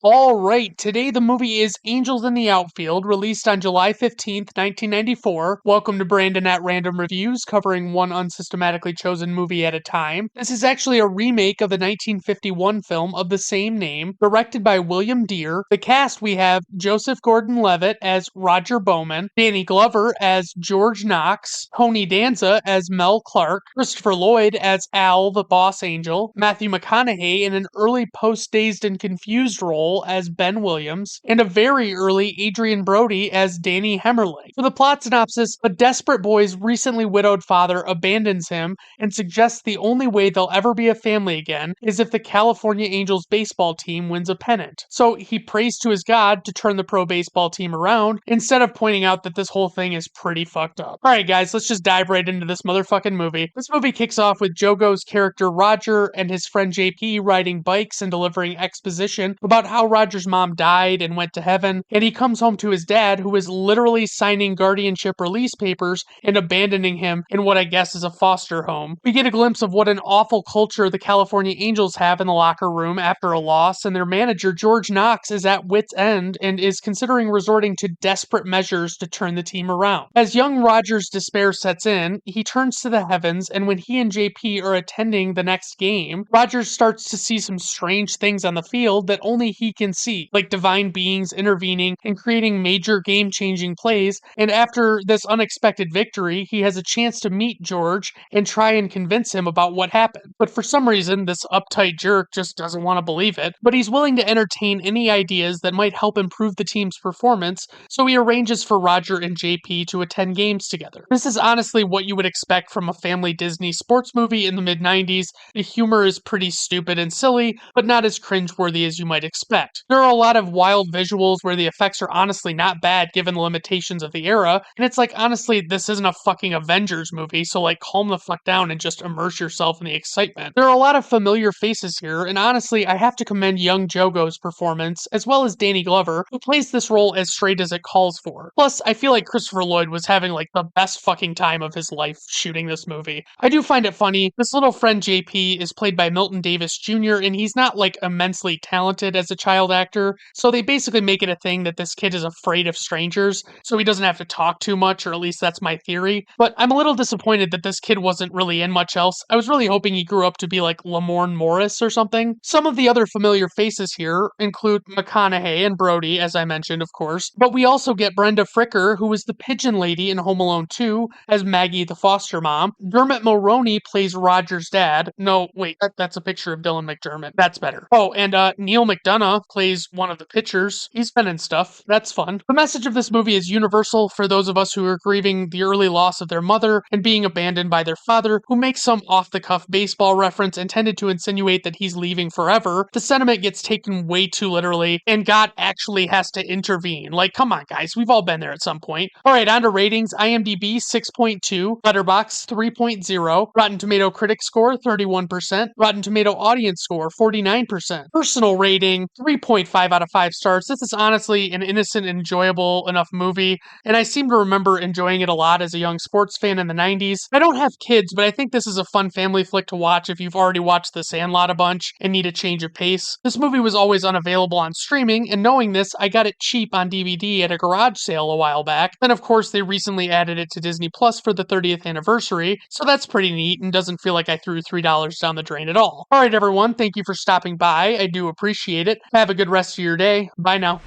Alright, today the movie is Angels in the Outfield, released on July 15th, 1994. Welcome to Brandon at Random Reviews, covering one unsystematically chosen movie at a time. This is actually a remake of the 1951 film of the same name, directed by William Deere. The cast we have Joseph Gordon-Levitt as Roger Bowman, Danny Glover as George Knox, Tony Danza as Mel Clark, Christopher Lloyd as Al the Boss Angel, Matthew McConaughey in an early post-Dazed and Confused role as Ben Williams, and a very early Adrian Brody as Danny Hemmerling. For the plot synopsis, a desperate boy's recently widowed father abandons him and suggests the only way they'll ever be a family again is if the California Angels baseball team wins a pennant. So he prays to his god to turn the pro baseball team around instead of pointing out that this whole thing is pretty fucked up. Alright guys, let's just dive right into this motherfucking movie. This movie kicks off with Jogo's character Roger and his friend JP riding bikes and delivering exposition about how Roger's mom died and went to heaven, and he comes home to his dad, who is literally signing guardianship release papers and abandoning him in what I guess is a foster home. We get a glimpse of what an awful culture the California Angels have in the locker room after a loss, and their manager, George Knox, is at wit's end and is considering resorting to desperate measures to turn the team around. As young Roger's despair sets in, he turns to the heavens, and when he and JP are attending the next game, Roger starts to see some strange things on the field that only he can see, like divine beings intervening and creating major game-changing plays, and after this unexpected victory, he has a chance to meet George and try and convince him about what happened. But for some reason, this uptight jerk just doesn't want to believe it, but he's willing to entertain any ideas that might help improve the team's performance, so he arranges for Roger and JP to attend games together. This is honestly what you would expect from a family Disney sports movie in the mid-90s. The humor is pretty stupid and silly, but not as cringeworthy as you might expect. There are a lot of wild visuals where the effects are honestly not bad given the limitations of the era, and it's like, honestly, this isn't a fucking Avengers movie, so like calm the fuck down and just immerse yourself in the excitement. There are a lot of familiar faces here, and honestly, I have to commend young Jogo's performance, as well as Danny Glover, who plays this role as straight as it calls for. Plus, I feel like Christopher Lloyd was having like the best fucking time of his life shooting this movie. I do find it funny, this little friend JP is played by Milton Davis Jr., and he's not like immensely talented as a child actor, so they basically make it a thing that this kid is afraid of strangers, so he doesn't have to talk too much, or at least that's my theory. But I'm a little disappointed that this kid wasn't really in much else. I was really hoping he grew up to be like Lamorne Morris or something. Some of the other familiar faces here include McConaughey and Brody, as I mentioned, of course, but we also get Brenda Fricker, who was the pigeon lady in Home Alone 2, as Maggie the foster mom. Dermot Mulroney plays Roger's dad. No, wait, that's a picture of Dylan McDermott. That's better. Oh, and Neil McDonough plays one of the pitchers. He's been in stuff. That's fun. The message of this movie is universal for those of us who are grieving the early loss of their mother and being abandoned by their father, who makes some off-the-cuff baseball reference intended to insinuate that he's leaving forever. The sentiment gets taken way too literally, and God actually has to intervene. Like, come on, guys. We've all been there at some point. Alright, on to ratings. IMDb 6.2, Letterboxd 3.0, Rotten Tomato critic score 31%, Rotten Tomato audience score 49%. Personal rating 3.5 out of 5 stars. This is honestly an innocent, enjoyable enough movie, and I seem to remember enjoying it a lot as a young sports fan in the 90s. I don't have kids, but I think this is a fun family flick to watch if you've already watched The Sandlot a bunch and need a change of pace. This movie was always unavailable on streaming, and knowing this, I got it cheap on DVD at a garage sale a while back. Then of course they recently added it to Disney Plus for the 30th anniversary, so that's pretty neat and doesn't feel like I threw $3 down the drain at all. Alright everyone, thank you for stopping by. I do appreciate it. Have a good rest of your day. Bye now.